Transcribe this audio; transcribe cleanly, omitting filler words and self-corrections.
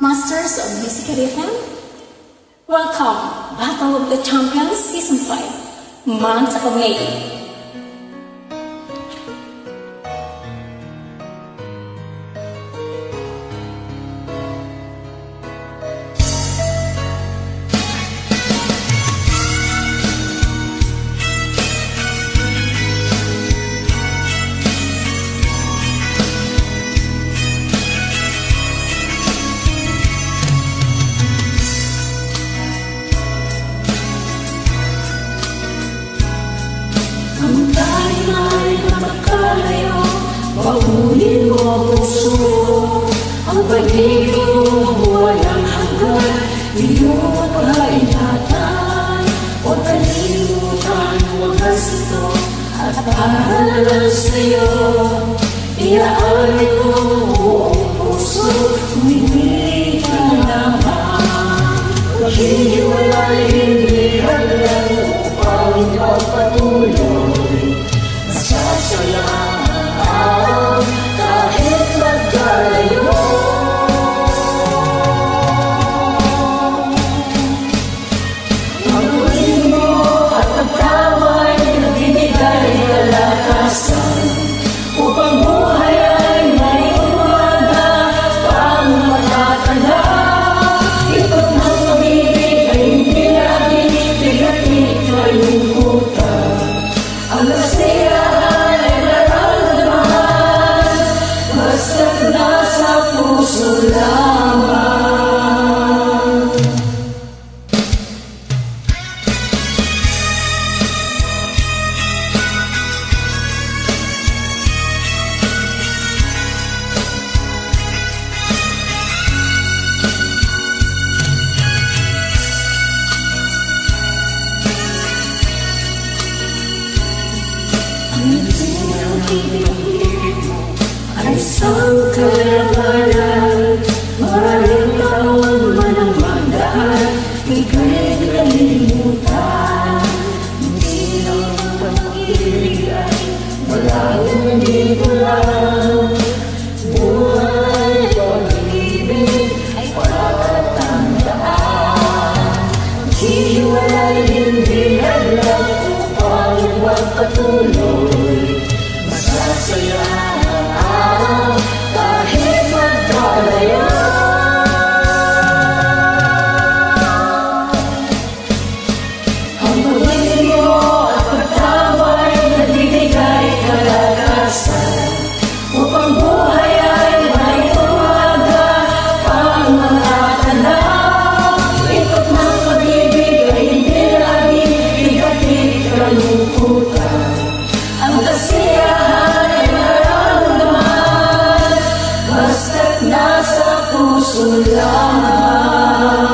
Masters of Music FM, welcome Battle of the Champions Season 5, month of May. Ang tayo ay magkalayo, paunin mo ang puso. Ang pag-ibig mo walang hanggan, iyong pagkaingatan. Huwag kalimutan ang wagas ito, at para sa'yo iaalay ko buong puso. Humingin ka naman, maghihiwalay hindi hanggang upang ipagpatuloy. Masasayang kahit magkalayo. Pag-uwi mo at pagkaway, nagbibigay kalakasan upang buhay ay may umaga pang matatanda. Ikot ng pag-ibig ay hindi laging bigatit kalungkutan. Ang kasiyahan ay nararamdaman, basta't nasa puso lamang. Ay isang kalabanan, maraming taon man ang magdaan, ika'y kalimutan. Hindi ang pag-ibig ay maraming dito lang. Buhay pag-ibig ay pagkatandaan. Hihiwalay hindi alam upang magpatuloy. Masasaya kahit magkalayo. Ang pag-ibig mo at pagtaway nagbibigay kalakasan upang buhay ay may umaga pang matatanda. Ikot ng pag-ibig ay hindi laging bigatit kalungkutan. Ang kasiyahan ay nararamdaman, basta't nasa puso lamang.